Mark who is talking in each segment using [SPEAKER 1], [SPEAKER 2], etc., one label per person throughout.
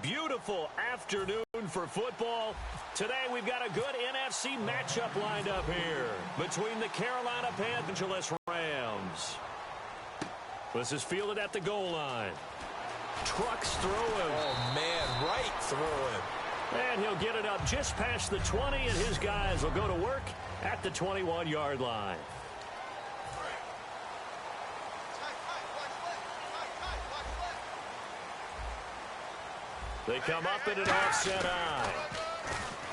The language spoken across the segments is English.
[SPEAKER 1] Beautiful afternoon for football. Today we've got a good NFC matchup lined up here between the Carolina Panthers and Rams. This is fielded at the goal line. Trucks through him.
[SPEAKER 2] Oh, man, right through him.
[SPEAKER 1] And he'll get it up just past the 20, and his guys will go to work at the 21-yard line. They come up in an offset eye.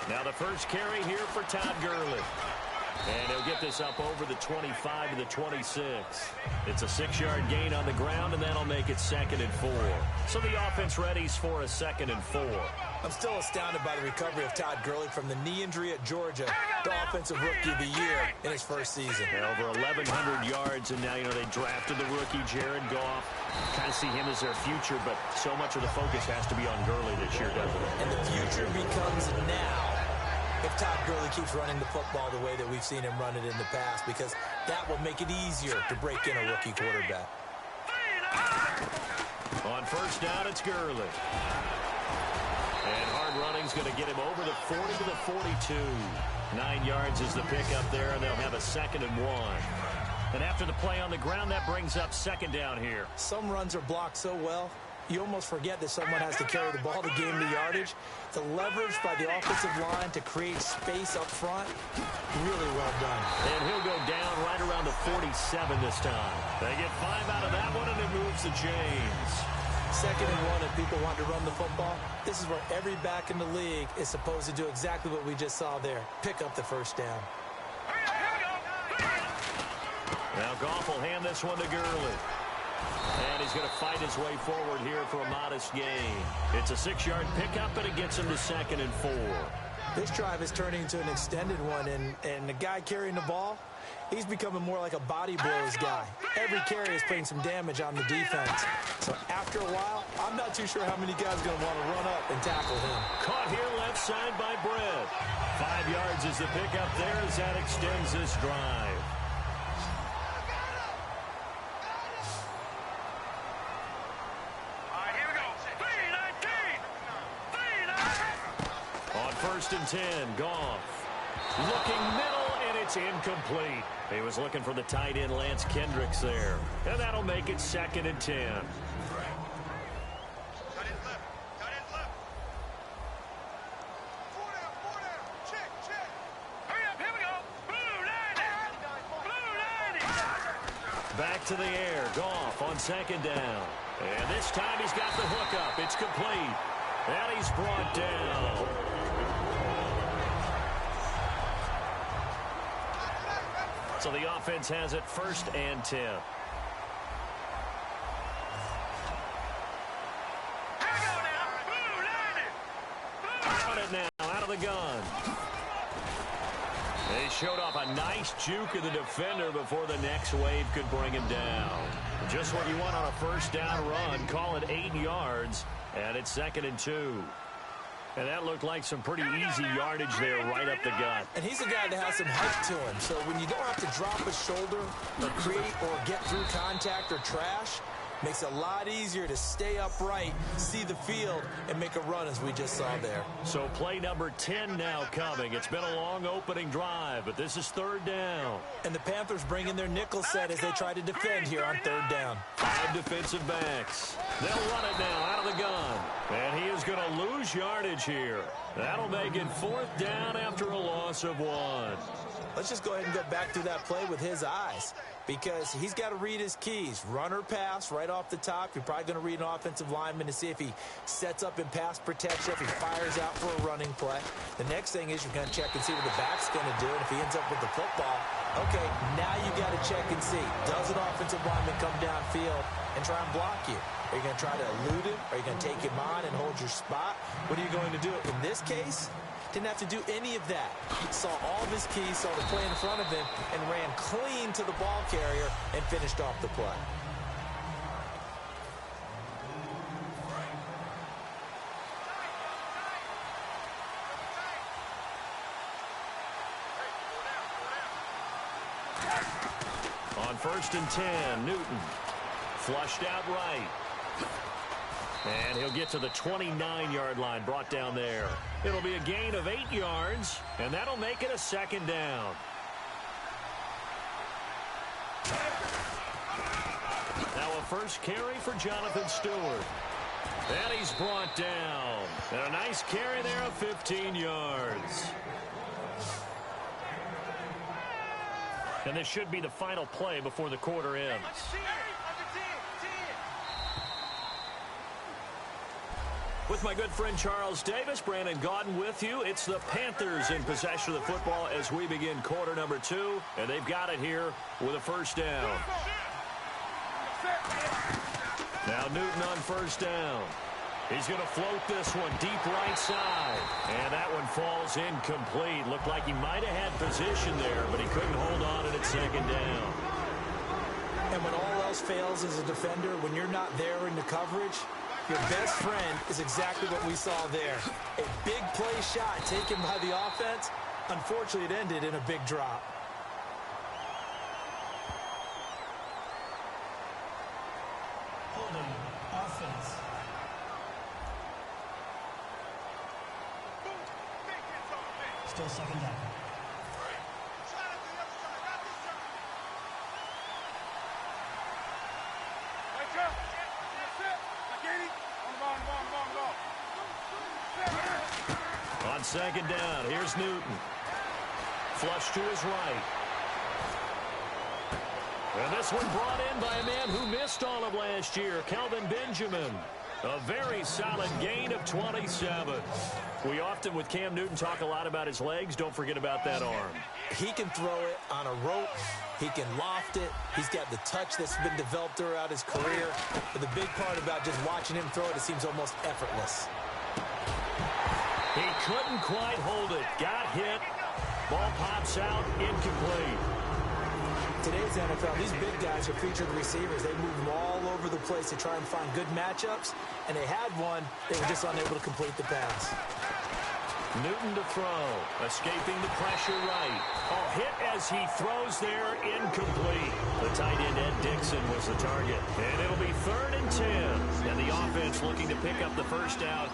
[SPEAKER 1] Now the first carry here for Todd Gurley. And he'll get this up over the 25 to the 26. It's a 6-yard gain on the ground, and that'll make it 2nd and 4. So the offense readies for a 2nd and 4.
[SPEAKER 2] I'm still astounded by the recovery of Todd Gurley from the knee injury at Georgia, the offensive rookie of the year in his first season.
[SPEAKER 1] Yeah, over 1,100 yards, and now, they drafted the rookie, Jared Goff. Kind of see him as their future, but so much of the focus has to be on Gurley this year, doesn't it?
[SPEAKER 2] And the future becomes now if Todd Gurley keeps running the football the way that we've seen him run it in the past, because that will make it easier to break in a rookie quarterback.
[SPEAKER 1] On first down, it's Gurley. And hard running's going to get him over the 40 to the 42. 9 yards is the pickup there, and they'll have a 2nd and 1. And after the play on the ground, that brings up 2nd down here.
[SPEAKER 2] Some runs are blocked so well, you almost forget that someone has to carry the ball to gain the yardage. The leverage by the offensive line to create space up front, really well done.
[SPEAKER 1] And he'll go down right around the 47 this time. They get 5 out of that one, and it moves the chains.
[SPEAKER 2] 2nd and 1, if people want to run the football, this is where every back in the league is supposed to do exactly what we just saw there. Pick up the first down.
[SPEAKER 1] Now Goff will hand this one to Gurley. And he's going to fight his way forward here for a modest gain. It's a 6-yard pickup, and it gets him to 2nd and 4.
[SPEAKER 2] This drive is turning into an extended one, and the guy carrying the ball, he's becoming more like a body blows guy. Every carry is putting some damage on the defense. So after a while, I'm not too sure how many guys are going to want to run up and tackle him.
[SPEAKER 1] Caught here left side by Brett. 5 yards is the pickup there as that extends this drive. On 1st and 10, Goff. Looking middle, and it's incomplete. He was looking for the tight end, Lance Kendricks, there. And that'll make it 2nd and 10. Back to the air. Goff on 2nd down. And this time he's got the hookup. It's complete. And he's brought down. So the offense has it 1st and 10. On it now, out of the gun. They showed off a nice juke of the defender before the next wave could bring him down. Just what you want on a first down run. Call it 8 yards, and it's 2nd and 2. And that looked like some pretty easy yardage there right up the gut.
[SPEAKER 2] And he's a guy that has some height to him. So when you don't have to drop a shoulder or create or get through contact or trash, makes it a lot easier to stay upright, see the field, and make a run as we just saw there.
[SPEAKER 1] So play number 10 now coming. It's been a long opening drive, but this is 3rd down.
[SPEAKER 2] And the Panthers bring in their nickel set as they try to defend here on 3rd down.
[SPEAKER 1] 5 defensive backs. They'll run it now out of the gun. And he is going to lose yardage here. That'll make it 4th down after a loss of 1.
[SPEAKER 2] Let's just go ahead and go back through that play with his eyes, because he's got to read his keys. Run or pass right off the top. You're probably going to read an offensive lineman to see if he sets up in pass protection, if he fires out for a running play. The next thing is you're going to check and see what the back's going to do, and if he ends up with the football, okay, now you got to check and see. Does an offensive lineman come downfield and try and block you? Are you going to try to elude him? Are you going to take him on and hold your spot? What are you going to do? In this case, didn't have to do any of that. He saw all of his keys, saw the play in front of him, and ran clean to the ball carrier and finished off the play. On 1st and 10, Newton. Flushed out right.
[SPEAKER 1] And he'll get to the 29-yard line, brought down there. It'll be a gain of 8 yards, and that'll make it a second down. Now a first carry for Jonathan Stewart. And he's brought down. And a nice carry there of 15 yards. And this should be the final play before the quarter ends. With my good friend Charles Davis, Brandon Gaudin with you. It's the Panthers in possession of the football as we begin quarter number 2. And they've got it here with a first down. Now Newton on first down. He's going to float this one deep right side. And that one falls incomplete. Looked like he might have had position there, but he couldn't hold on at second down.
[SPEAKER 2] And when all else fails as a defender, when you're not there in the coverage, your best friend is exactly what we saw there. A big play shot taken by the offense. Unfortunately, it ended in a big drop.
[SPEAKER 3] Holding offense. Still second down.
[SPEAKER 1] On second down, here's Newton. Flush to his right. And this one brought in by a man who missed all of last year, Kelvin Benjamin. A very solid gain of 27. We often, with Cam Newton, talk a lot about his legs. Don't forget about that arm.
[SPEAKER 2] He can throw it on a rope. He can loft it. He's got the touch that's been developed throughout his career. But the big part about just watching him throw it, it seems almost effortless.
[SPEAKER 1] He couldn't quite hold it. Got hit. Ball pops out. Incomplete.
[SPEAKER 2] Today's NFL, these big guys are featured receivers. They move them all over the place to try and find good matchups. And they had one. They were just unable to complete the pass.
[SPEAKER 1] Newton to throw. Escaping the pressure right. Oh, hit as he throws there. Incomplete. The tight end, Ed Dixon, was the target. And it'll be 3rd and 10. And the offense looking to pick up the first down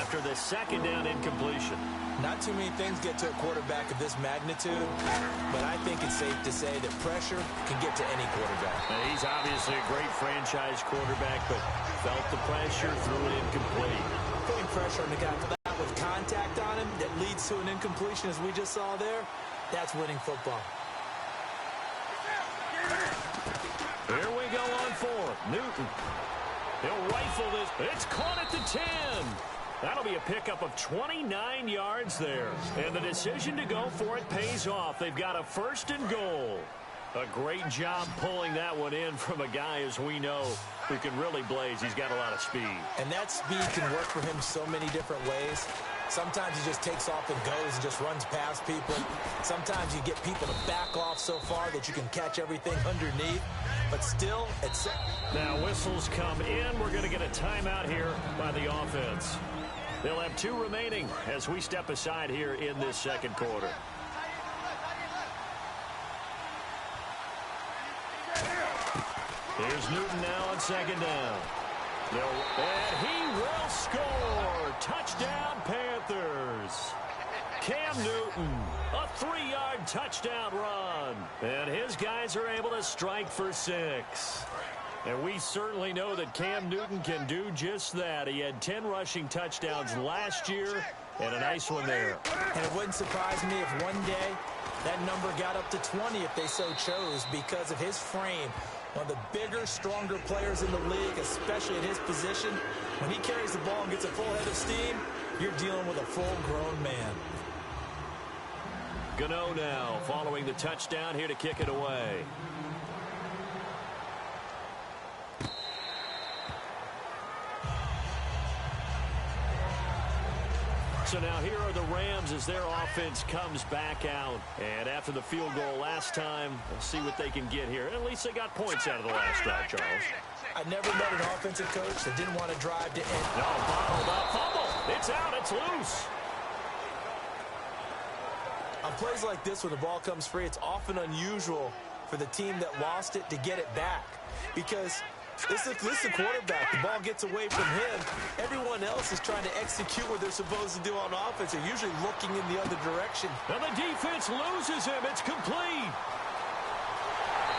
[SPEAKER 1] after the second down incompletion.
[SPEAKER 2] Not too many things get to a quarterback of this magnitude, but I think it's safe to say that pressure can get to any quarterback.
[SPEAKER 1] Now, he's obviously a great franchise quarterback, but felt the pressure, threw it incomplete.
[SPEAKER 2] Putting pressure on the guy with contact on him that leads to an incompletion, as we just saw there, that's winning football.
[SPEAKER 1] Here we go on 4th. Newton. He'll rifle this. It's caught at the 10. That'll be a pickup of 29 yards there. And the decision to go for it pays off. They've got a 1st and goal. A great job pulling that one in from a guy, as we know, who can really blaze. He's got a lot of speed.
[SPEAKER 2] And that speed can work for him so many different ways. Sometimes he just takes off and goes and just runs past people. Sometimes you get people to back off so far that you can catch everything underneath. But still, it's...
[SPEAKER 1] Now whistles come in. We're going to get a timeout here by the offense. They'll have 2 remaining as we step aside here in this second quarter. Here's Newton now on second down. And he will score. Touchdown, Panthers. Cam Newton, a 3-yard touchdown run. And his guys are able to strike for 6. And we certainly know that Cam Newton can do just that. He had 10 rushing touchdowns last year and a nice one there.
[SPEAKER 2] And it wouldn't surprise me if one day that number got up to 20 if they so chose, because of his frame. One of the bigger, stronger players in the league, especially at his position. When he carries the ball and gets a full head of steam, you're dealing with a full-grown man.
[SPEAKER 1] Gano now following the touchdown here to kick it away. So now here are the Rams as their offense comes back out. And after the field goal last time, we'll see what they can get here. At least they got points out of the last drive, Charles.
[SPEAKER 2] I never met an offensive coach that didn't want to drive to end.
[SPEAKER 1] No, bottled up, fumble. It's out, it's loose.
[SPEAKER 2] On plays like this, when the ball comes free, it's often unusual for the team that lost it to get it back. Because This is the quarterback. The ball gets away from him. Everyone else is trying to execute what they're supposed to do on offense. They're usually looking in the other direction.
[SPEAKER 1] And the defense loses him. It's complete.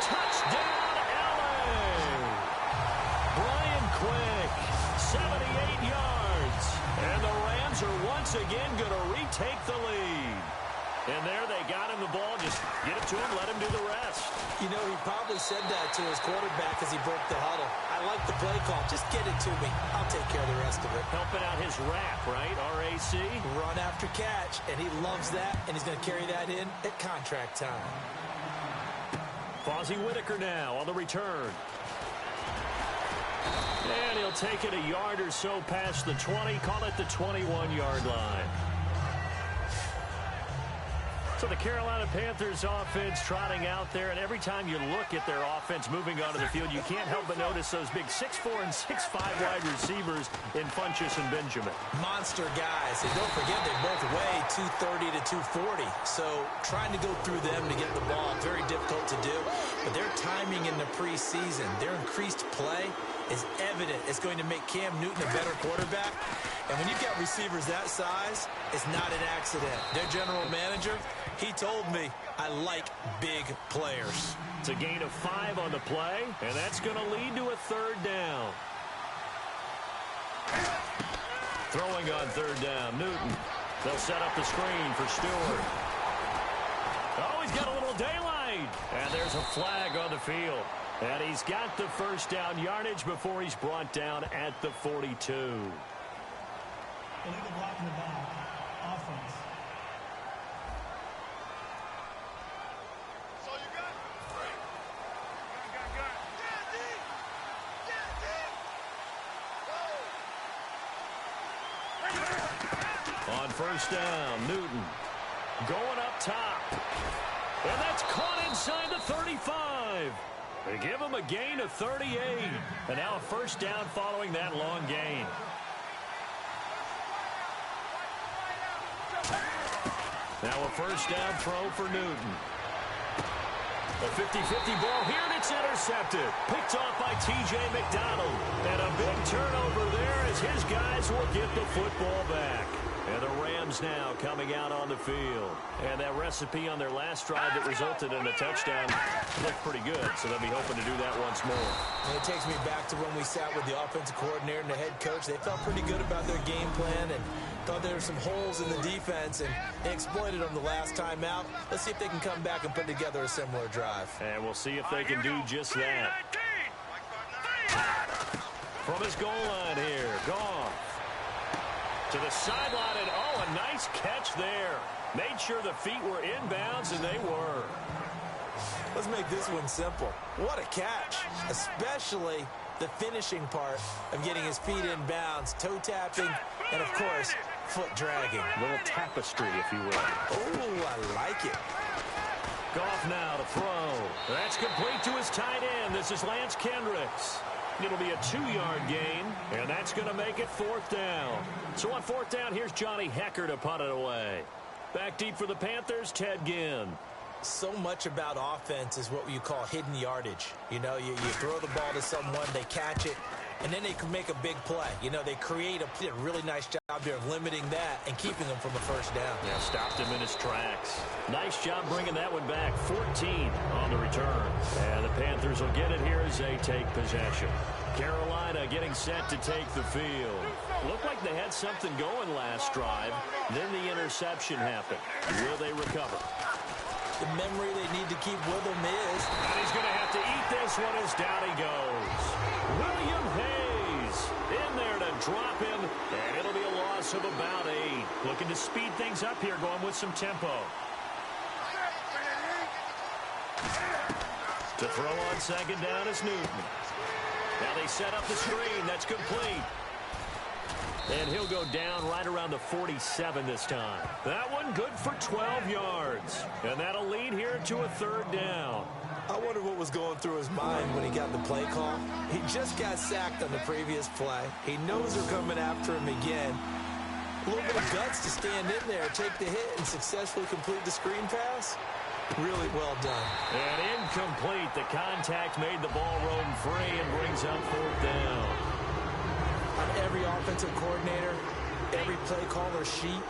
[SPEAKER 1] Touchdown, LA. Brian Quick, 78 yards. And the Rams are once again going to retake the lead. And there they got him the ball. Just get it to him, let him do the rest.
[SPEAKER 2] You know, he probably said that to his quarterback as he broke the huddle. I like the play call. Just get it to me. I'll take care of the rest of it.
[SPEAKER 1] Helping out his rap, right? RAC.
[SPEAKER 2] Run after catch, and he loves that, and he's going to carry that in at contract time.
[SPEAKER 1] Fozzie Whitaker now on the return. And he'll take it a yard or so past the 20. Call it the 21-yard line. So the Carolina Panthers offense trotting out there, and every time you look at their offense moving onto the field, you can't help but notice those big 6'4" and 6'5" wide receivers in Funchess and Benjamin.
[SPEAKER 2] Monster guys. And don't forget, they both weigh 230 to 240. So trying to go through them to get the ball, very difficult to do. But their timing in the preseason, their increased play is evident. It's going to make Cam Newton a better quarterback. And when you've got receivers that size, it's not an accident. Their general manager, he told me, I like big players.
[SPEAKER 1] It's a gain of 5 on the play, and that's going to lead to a third down. Throwing on third down, Newton. They'll set up the screen for Stewart. Oh, he's got a little daylight. And there's a flag on the field. And he's got the first down yardage before he's brought down at the 42.
[SPEAKER 3] Illegal block in the back. Offense.
[SPEAKER 4] So you got three.
[SPEAKER 1] On first down, Newton going up top. And that's caught inside the 35. They give him a gain of 38. And now a first down following that long gain. Now a first down throw for Newton. A 50-50 ball here, and it's intercepted. Picked off by T.J. McDonald. And a big turnover there as his guys will get the football back. And the Rams now coming out on the field. And that recipe on their last drive that resulted in a touchdown looked pretty good. So they'll be hoping to do that once more.
[SPEAKER 2] And it takes me back to when we sat with the offensive coordinator and the head coach. They felt pretty good about their game plan and thought there were some holes in the defense, and they exploited them the last time out. Let's see if they can come back and put together a similar drive.
[SPEAKER 1] And we'll see if they can do just that. From his goal line here, Goff. To the sideline, and oh, a nice catch there. Made sure the feet were inbounds, and they were.
[SPEAKER 2] Let's make this one simple. What a catch, especially the finishing part of getting his feet in bounds, toe tapping, and of course, foot dragging.
[SPEAKER 1] A little tapestry, if you will.
[SPEAKER 2] Oh, I like it.
[SPEAKER 1] Goff now to throw. That's complete to his tight end. This is Lance Kendricks. It'll be a 2-yard gain, and that's going to make it fourth down. So on fourth down, here's Johnny Hecker to punt it away. Back deep for the Panthers, Ted Ginn.
[SPEAKER 2] So much about offense is what you call hidden yardage. You know, you throw the ball to someone, they catch it, and then they can make a big play. You know, they create a really nice job there of limiting that and keeping them from a first down.
[SPEAKER 1] Yeah, stopped him in his tracks. Nice job bringing that one back. 14 on the return. And the Panthers will get it here as they take possession. Carolina getting set to take the field. Looked like they had something going last drive. Then the interception happened. Will they recover?
[SPEAKER 2] The memory they need to keep with him is...
[SPEAKER 1] And he's going to have to eat this one as down he goes. William Hayes in there to drop him, and it'll be a loss of about 8. Looking to speed things up here, going with some tempo. To throw on second down is Newton. Now they set up the screen. That's complete. And he'll go down right around the 47 this time. That one good for 12 yards. And that'll lead here to a third down.
[SPEAKER 2] I wonder what was going through his mind when he got the play call. He just got sacked on the previous play. He knows they're coming after him again. A little bit of guts to stand in there, take the hit, and successfully complete the screen pass. Really well done.
[SPEAKER 1] And incomplete. The contact made the ball roam free and brings up 4th down.
[SPEAKER 2] On every offensive coordinator, every play caller sheet,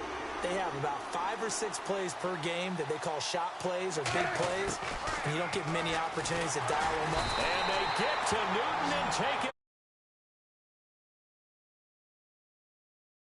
[SPEAKER 2] they have about 5 or 6 plays per game that they call shot plays or big plays, and you don't get many opportunities to dial them up.
[SPEAKER 1] And they get to Newton and take him